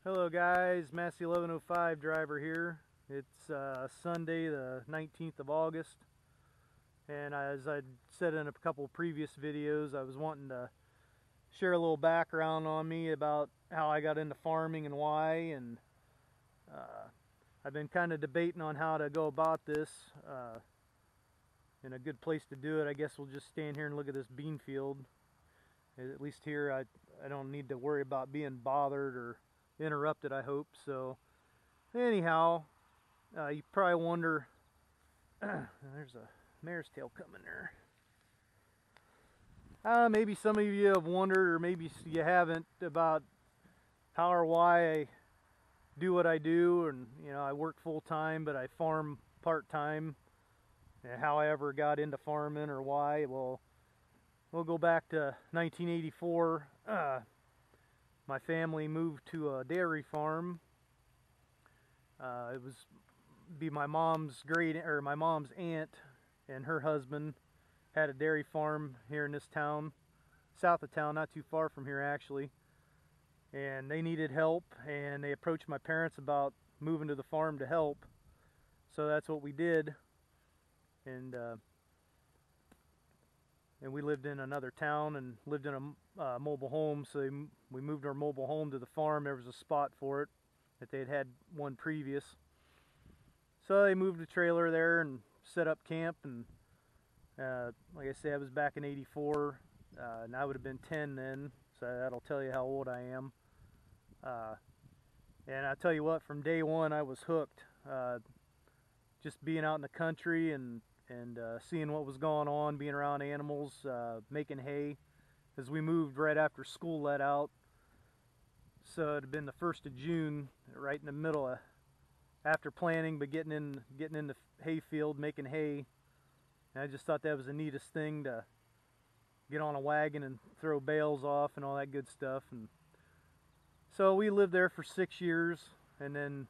Hello guys, Massey 1105 driver here. It's Sunday the 19th of August, and as I said in a couple of previous videos, I was wanting to share a little background on me about how I got into farming and why, and I've been kind of debating on how to go about this. And a good place to do it, I guess we'll just stand here and look at this bean field. At least here I don't need to worry about being bothered or interrupted, I hope. So anyhow, you probably wonder, there's a mare's tail coming there. Maybe some of you have wondered, or maybe you haven't, about how or why I do what I do. And I work full-time, but I farm part-time, and how I ever got into farming or why. Well, we'll go back to 1984. My family moved to a dairy farm. It was my mom's my mom's aunt and her husband had a dairy farm here in this town, south of town, not too far from here actually. And they needed help, and they approached my parents about moving to the farm to help. So that's what we did, and we lived in another town and lived in a mobile home. So we moved our mobile home to the farm. There was a spot for it that they'd had one previous. So they moved the trailer there and set up camp. And like I said, I was back in '84, and I would have been 10 then. So that'll tell you how old I am. And I tell you what, from day one I was hooked. Just being out in the country and seeing what was going on, being around animals, making hay, as we moved right after school let out. So it had been the 1st of June, right in the middle of after planting, but getting in the hay field, making hay. And I just thought that was the neatest thing, to get on a wagon and throw bales off and all that good stuff. And so we lived there for 6 years, and then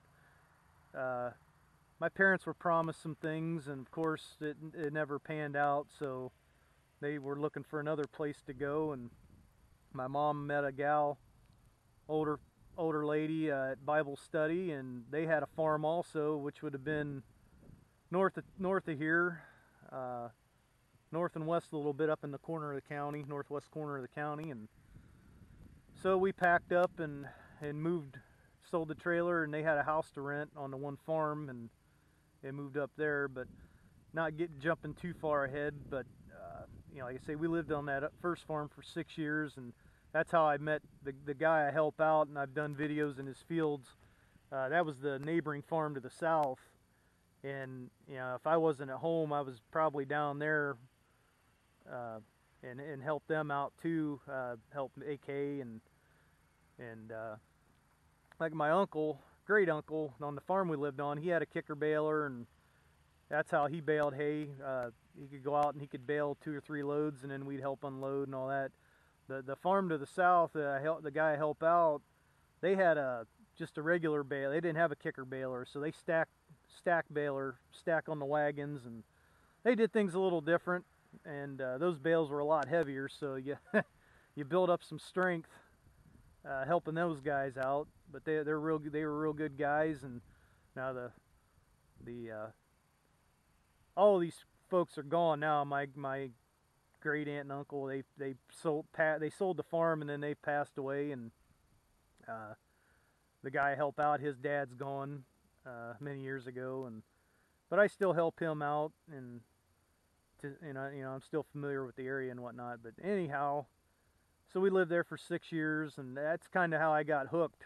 my parents were promised some things, and of course it never panned out. So they were looking for another place to go, and my mom met a gal, older lady, at Bible study, and they had a farm also, which would have been north of here, north and west a little bit, up in the corner of the county, northwest corner of the county. And so we packed up and moved, sold the trailer, and they had a house to rent on the one farm, and they moved up there. But not jumping too far ahead, but like I say, we lived on that first farm for 6 years, and that's how I met the guy I help out, and I've done videos in his fields. That was the neighboring farm to the south, and if I wasn't at home, I was probably down there and helped them out too, help AK and like my uncle, great uncle on the farm we lived on, he had a kicker baler, and that's how he baled hay. He could go out and he could bale 2 or 3 loads, and then we'd help unload and all that. The farm to the south, the guy I help out, they had just a regular baler. They didn't have a kicker baler, so they stack on the wagons, and they did things a little different. And those bales were a lot heavier, so you you build up some strength helping those guys out. But they were real good guys. And now all of these folks are gone now. My great aunt and uncle, they sold the farm, and then they passed away. And the guy I help out, his dad's gone many years ago, but I still help him out, and I'm still familiar with the area and whatnot. But anyhow, so we lived there for 6 years, and that's kind of how I got hooked.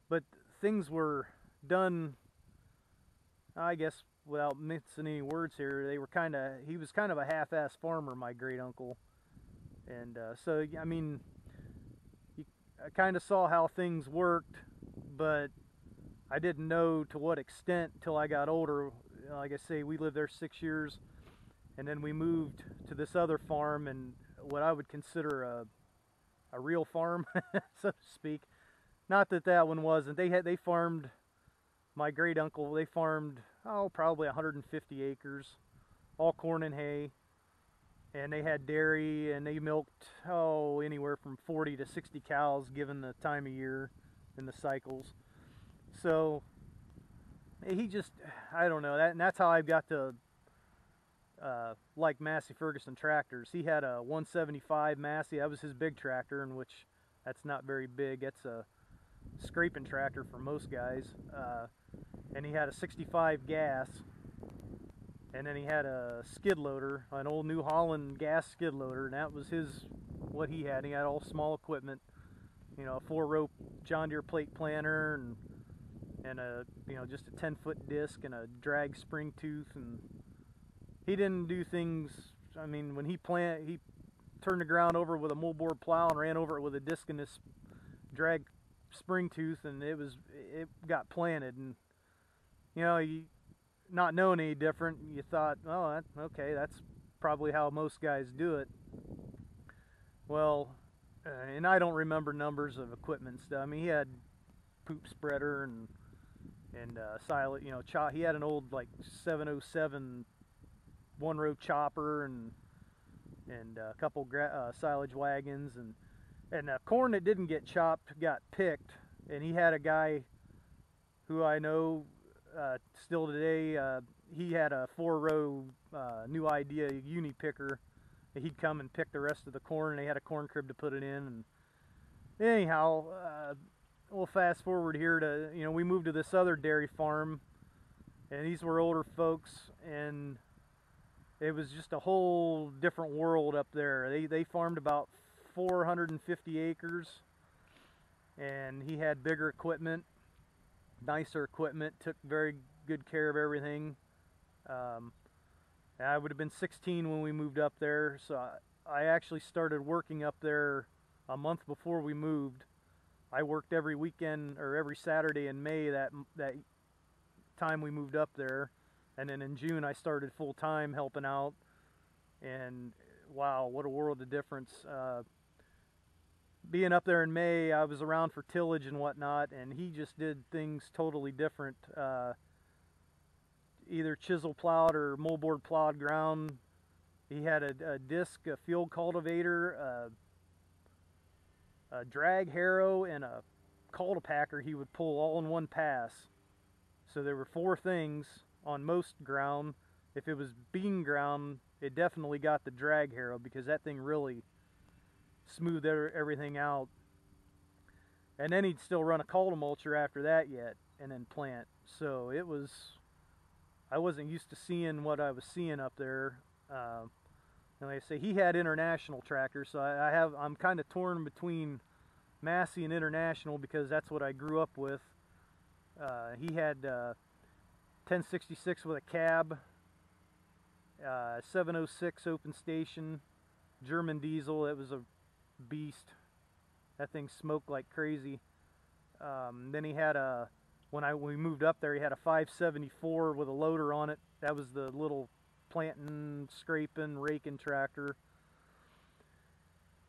But things were done, I guess, without mincing any words here. He was kind of a half-ass farmer, my great uncle. And so, I mean, I kind of saw how things worked, but I didn't know to what extent till I got older. Like I say, we lived there 6 years, and then we moved to this other farm, and what I would consider a real farm, so to speak. Not that one wasn't. They farmed, my great uncle, they farmed, probably 150 acres, all corn and hay. And they had dairy, and they milked, anywhere from 40 to 60 cows given the time of year. in the cycles. So he just, I don't know, and that's how I got to like Massey Ferguson tractors. He had a 175 Massey. That was his big tractor, in which that's not very big. It's a scraping tractor for most guys. And he had a 65 gas, and then he had a skid loader, an old New Holland gas skid loader, and that was what he had. He had all small equipment, you know, a 4-row John Deere plate planter, and a, you know, just a 10-foot disc and a drag spring tooth. And he didn't do things, I mean, when he turned the ground over with a moldboard plow and ran over it with a disc and this drag spring tooth, and it got planted. And you know, not knowing any different, you thought, oh, okay, that's probably how most guys do it. Well, and I don't remember numbers of equipment and stuff. I mean, he had poop spreader and silage, you know, he had an old like 707 1-row chopper and a couple silage wagons, and corn that didn't get chopped got picked. And he had a guy who I know still today. He had a 4-row New Idea uni picker. He'd come and pick the rest of the corn, and they had a corn crib to put it in. And anyhow, we'll fast forward here to, you know, we moved to this other dairy farm, and these were older folks, and it was just a whole different world up there. They farmed about 450 acres, and he had bigger equipment, nicer equipment, took very good care of everything. I would have been 16 when we moved up there, so I actually started working up there a month before we moved. I worked every weekend or every Saturday in May that time we moved up there, and then in June I started full-time helping out. And wow, what a world of difference. Being up there in May, I was around for tillage and whatnot, and he just did things totally different. Either chisel plowed or moldboard plowed ground. He had a disc, a field cultivator, a drag harrow, and a cultipacker he would pull all in one pass. So there were 4 things on most ground. If it was bean ground, it definitely got the drag harrow, because that thing really smoothed everything out. And then he'd still run a cultimulcher after that yet, and then plant. So it was, I wasn't used to seeing what I was seeing up there. And like I say, he had International tractors, so I'm kind of torn between Massey and International, because that's what I grew up with. He had 1066 with a cab, 706 open station, German diesel. It was a beast. That thing smoked like crazy. Then he had when we moved up there, he had a 574 with a loader on it. That was the little planting, scraping, raking tractor.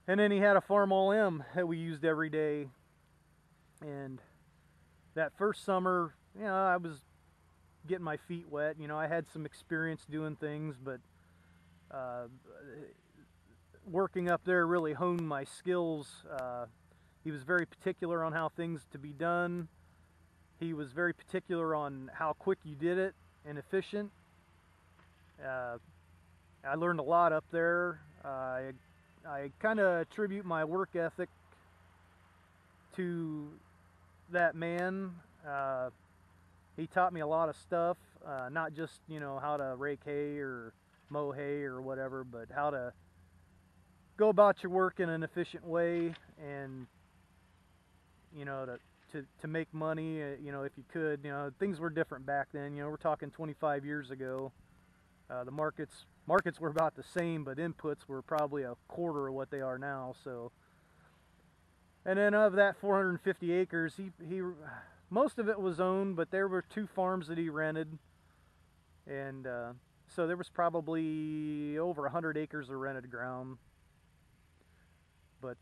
And then he had a Farmall M that we used every day. And that first summer, you know, I was getting my feet wet. You know, I had some experience doing things, but working up there really honed my skills. He was very particular on how things to be done. He was very particular on how quick you did it and efficient. I learned a lot up there. I kind of attribute my work ethic to that man. He taught me a lot of stuff, not just, you know, how to rake hay or mow hay or whatever, but how to go about your work in an efficient way, and, you know, to make money, you know, if you could. You know, things were different back then. You know, we're talking 25 years ago. The markets were about the same, but inputs were probably a quarter of what they are now. So, and then of that 450 acres, he most of it was owned, but there were 2 farms that he rented, and so there was probably over 100 acres of rented ground. But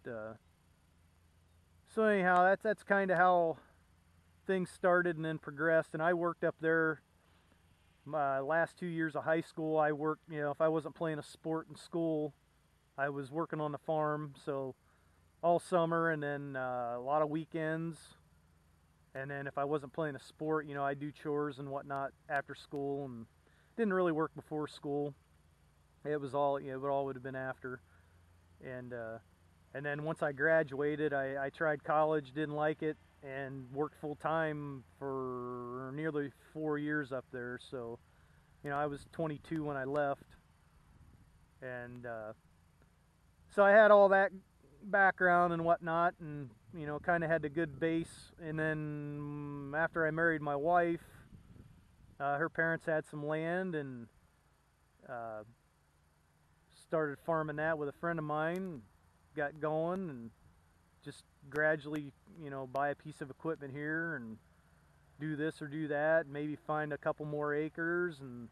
so anyhow, that's kind of how things started and then progressed. And I worked up there my last 2 years of high school. I worked, you know, if I wasn't playing a sport in school, I was working on the farm. So all summer, and then a lot of weekends. And then if I wasn't playing a sport, you know, I'd do chores and whatnot after school, and didn't really work before school. It was all, you know, it all would have been after. And then once I graduated, I tried college, didn't like it, and worked full time for nearly 4 years up there. So, you know, I was 22 when I left, and so I had all that background and whatnot, and you know, kind of had a good base. And then after I married my wife, her parents had some land, and uh, started farming that with a friend of mine. Got going, and just gradually, you know, buy a piece of equipment here and do this or do that. Maybe find a couple more acres, and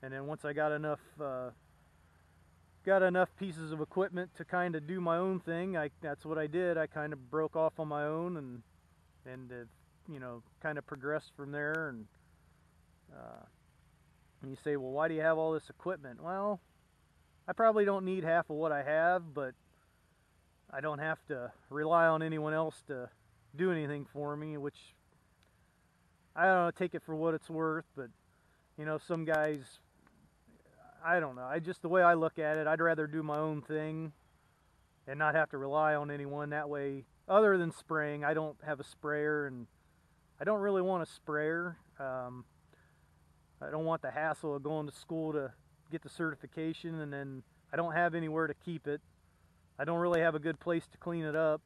then once I got enough pieces of equipment to kind of do my own thing, that's what I did. I kind of broke off on my own, and you know, kind of progressed from there. And you say, well, why do you have all this equipment? Well, I probably don't need half of what I have, but I don't have to rely on anyone else to do anything for me, which I don't know, take it for what it's worth. But you know, some guys, I don't know, I just, the way I look at it, I'd rather do my own thing and not have to rely on anyone. That way, other than spraying, I don't have a sprayer, and I don't really want a sprayer. I don't want the hassle of going to school to get the certification, and then I don't have anywhere to keep it. I don't really have a good place to clean it up.